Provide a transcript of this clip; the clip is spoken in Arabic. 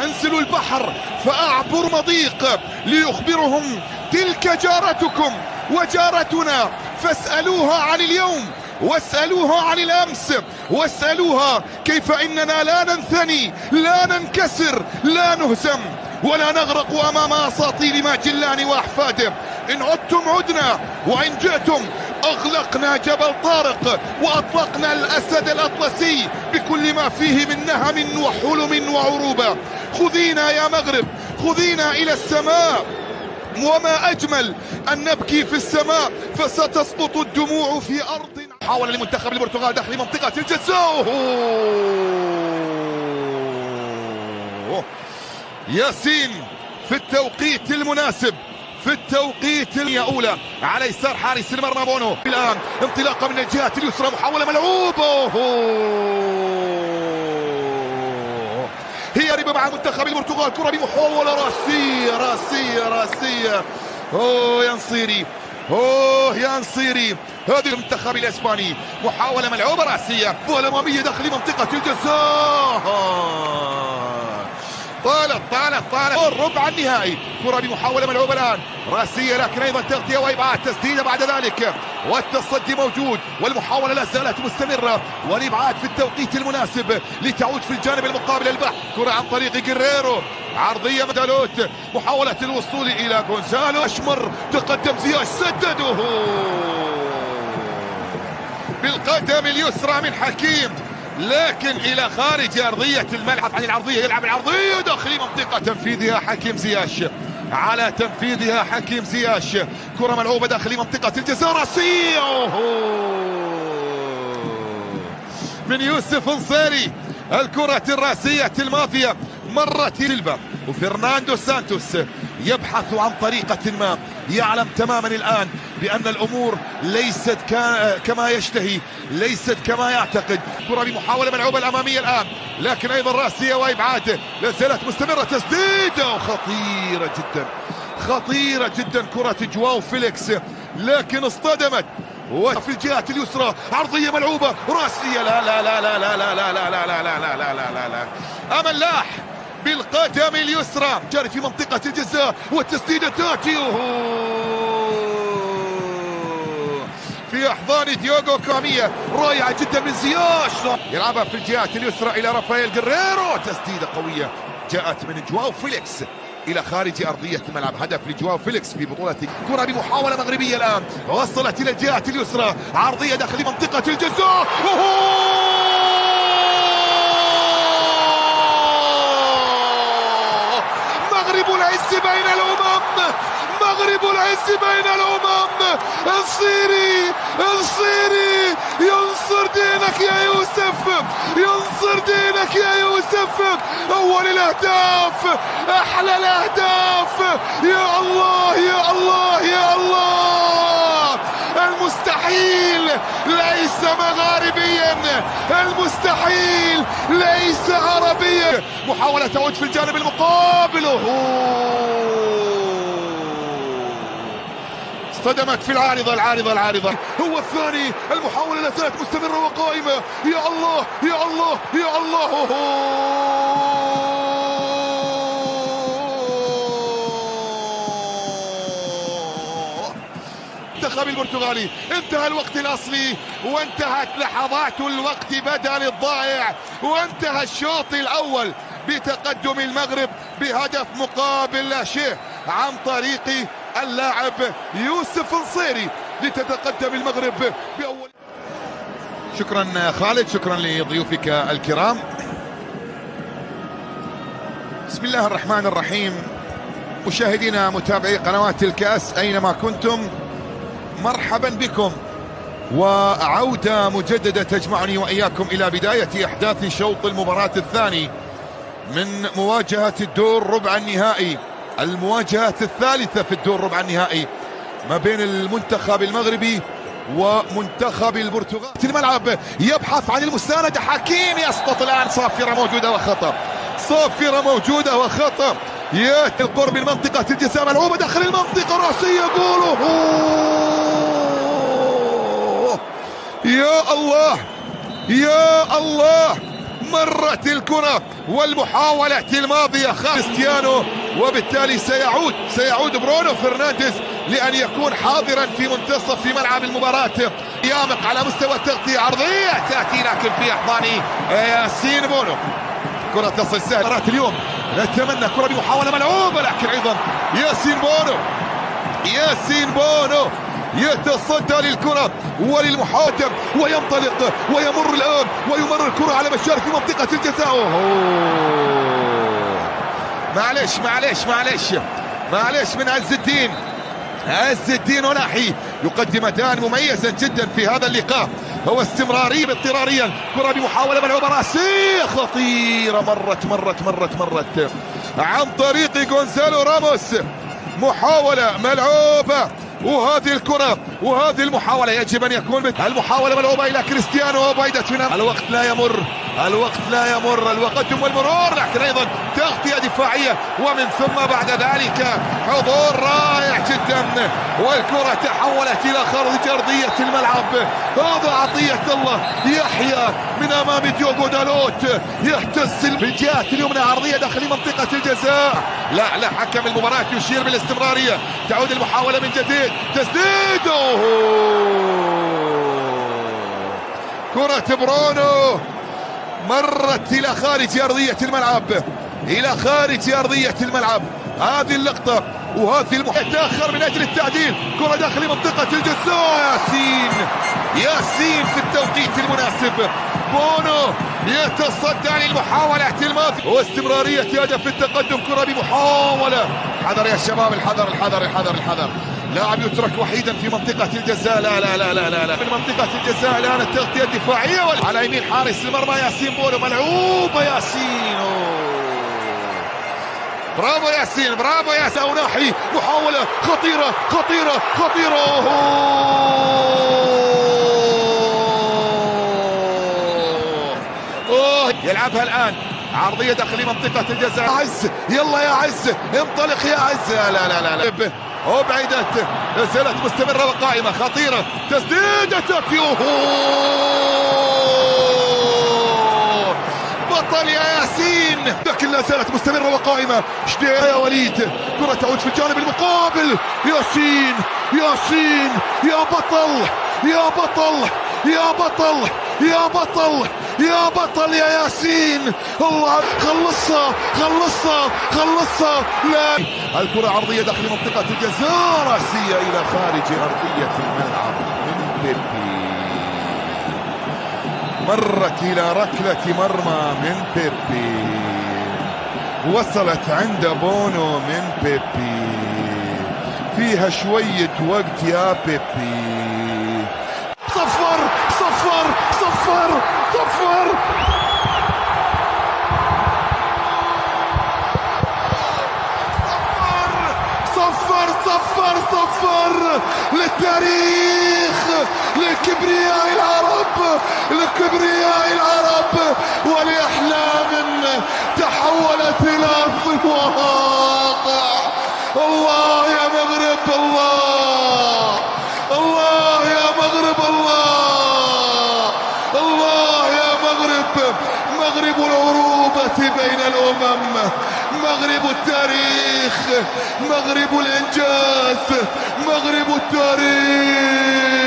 أنزلوا البحر فأعبر مضيق ليخبرهم تلك جارتكم وجارتنا، فاسألوها عن اليوم واسألوها عن الأمس واسألوها كيف إننا لا ننثني لا ننكسر لا نهزم ولا نغرق أمام أساطيل ماجلان وأحفاده. إن عدتم عدنا وإن جئتم أغلقنا جبل طارق وأطلقنا الأسد الأطلسي بكل ما فيه من نهم وحلم وعروبة. خذينا يا مغرب، خذينا إلى السماء، وما أجمل أن نبكي في السماء فستسقط الدموع في أرض. حاول لمنتخب البرتغال داخل منطقة الجزاء، ياسين في التوقيت المناسب، في التوقيت الأولى على يسار حارس المرمى بونو. الآن انطلاقة من الجهة اليسرى، محاولة ملعوبة، هي ربا مع منتخب البرتغال، كرة بمحاولة راسية. اوه يا نصيري، اوه يا نصيري. هذا المنتخب الاسباني، محاولة ملعوبة راسية والأمامية داخل منطقة الجزاء. طالت الربع النهائي، كرة بمحاولة ملعوبة الآن راسية، لكن أيضا تغطية وإبعاد، تسديدة بعد ذلك والتصدي موجود والمحاولة لا زالت مستمرة والإبعاد في التوقيت المناسب لتعود في الجانب المقابل البحث. كرة عن طريق جيريرو، عرضية مدالوت، محاولة الوصول إلى غونزالو أشمر، تقدم زياش، سدده بالقدم اليسرى من حكيم، لكن الى خارج ارضيه الملعب عن العرضيه. يلعب العرضيه داخل منطقه تنفيذها حكيم زياش، على تنفيذها حكيم زياش. كره ملعوبه داخل منطقه الجزاء، راسيه من يوسف نصيري. الكره الراسيه الماضيه مرت سيلفا وفرناندو سانتوس يبحث عن طريقة ما، يعلم تماما الآن بأن الأمور ليست كما يشتهي، ليست كما يعتقد. كرة بمحاولة ملعوبة الأمامية الآن، لكن أيضا راسية وإبعاد لا زالت مستمرة، تسديدة خطيرة جدا كرة جواو فيليكس، لكن اصطدمت وفي الجهة اليسرى، عرضية ملعوبة راسية، لا أملاح بالقدم اليسرى جاري في منطقة الجزاء، والتسديدة تاتي في أحضان ديوغو كامية، رائعة جدا من زياش، يلعبها في الجهة اليسرى إلى رافائيل جيريرو، تسديدة قوية جاءت من جواو فيليكس إلى خارج أرضية الملعب. هدف لجواو فيليكس في بطولة. كرة بمحاولة مغربية الآن، وصلت إلى الجهة اليسرى، عرضية داخل منطقة الجزاء، مغرب العز بين الأمم، مغرب العز بين الأمم. الصيري ينصر دينك يا يوسف، ينصر دينك يا يوسف. أول الأهداف، أحلى الأهداف، يا الله يا الله يا الله. المستحيل ليس مغاربيا، المستحيل ليس عربيا. محاولة تعود في الجانب المقابل، اصطدمت في العارضة. هو الثاني، المحاولة لا زالت مستمرة وقائمة. يا الله يا الله يا الله. المنتخب البرتغالي، انتهى الوقت الأصلي وانتهت لحظات الوقت بدل الضائع، وانتهى الشوط الأول بتقدم المغرب بهدف مقابل لا شيء عن طريق اللاعب يوسف نصيري لتتقدم المغرب بأول. شكرا خالد، شكرا لضيوفك الكرام. بسم الله الرحمن الرحيم. مشاهدينا متابعي قنوات الكأس أينما كنتم، مرحبا بكم وعودة مجددة تجمعني وإياكم إلى بداية أحداث شوط المباراة الثاني من مواجهة الدور ربع النهائي، المواجهة الثالثة في الدور ربع النهائي ما بين المنتخب المغربي ومنتخب البرتغال. الملعب يبحث عن المساندة، حكيم يسقط الآن، صافرة موجودة وخطأ، صافرة موجودة وخطأ. يا القرب من منطقة الجزاء، ملعوبة داخل المنطقة، راسية، جوله. يا الله يا الله، مرت الكرة والمحاولة الماضية كريستيانو، وبالتالي سيعود برونو فرنانديز لأن يكون حاضرا في منتصف في ملعب المباراة. يامق على مستوى التغطية، عرضية تأتي لكن في أحضان ياسين بونو. كرة تصل سهلة مباراة اليوم، نتمنى كرة بمحاولة ملعوبة لكن أيضا ياسين بونو يتصدى للكرة وللمحاكم وينطلق ويمر الآن ويمر الكرة على مشارف في منطقة الجزاء. معلش من عز الدين وناحي يقدم أداء مميزا جدا في هذا اللقاء، هو استمرارية اضطراريا. كرة بمحاولة ملعوبة راسية خطيرة، مرت عن طريق غونزالو راموس. محاولة ملعوبة، وهذه الكرة وهذه المحاولة يجب أن يكون المحاولة ملعوبة إلى كريستيانو وبعدت من الوقت لا يمر القدم والمرور، لكن أيضا تغطية دفاعية ومن ثم بعد ذلك حضور رائع جدا، والكرة تحولت إلى خارج أرضية الملعب. هذا عطية الله يحيى من أمام ديوغو دالوت، يهتز بالجهة اليمنى، عرضية داخل منطقة الجزاء. لا حكم المباراة يشير بالاستمرارية. تعود المحاولة من جديد، تسديد، كرة برونو مرت إلى خارج أرضية الملعب. هذه اللقطة وهذه المحاولة تأخر من أجل التعديل. كرة داخل منطقة الجزاء، ياسين في التوقيت المناسب. بونو يتصدى للمحاولة الماضية واستمرارية هدف التقدم. كرة بمحاولة، حذر يا شباب، الحذر. لاعب يترك وحيدا في منطقة الجزاء. لا من منطقة الجزاء الآن التغطية الدفاعية على يمين حارس المرمى ياسين بونو، ملعوبة ياسين. برافو ياسين ناحي، محاولة خطيرة. يلعبها الآن عرضية داخل منطقة الجزاء. عز، يلا يا عز، انطلق يا عز. لا وبعدت، زالت مستمرة وقائمة، خطيرة، تسديدة تكيوه، بطل يا ياسين، لكن لا زالت مستمرة وقائمة. يا وليد، كرة تعود في الجانب المقابل. ياسين يا بطل يا ياسين. الله، خلصها. لا، الكرة عرضية داخل منطقة الجزاء، راسية إلى خارج أرضية الملعب من بيبي، مرت إلى ركلة مرمى من بيبي، وصلت عند بونو من بيبي، فيها شوية وقت يا بيبي. صفر للتاريخ، لكبرياء العرب ولأحلام تحولت إلى أرض الواقع. الله يا مغرب، الله يا مغرب، الله يا مغرب، مغرب العروبة بين الأمم، مغرب التاريخ، مغرب الإنجاز، مغرب التاريخ.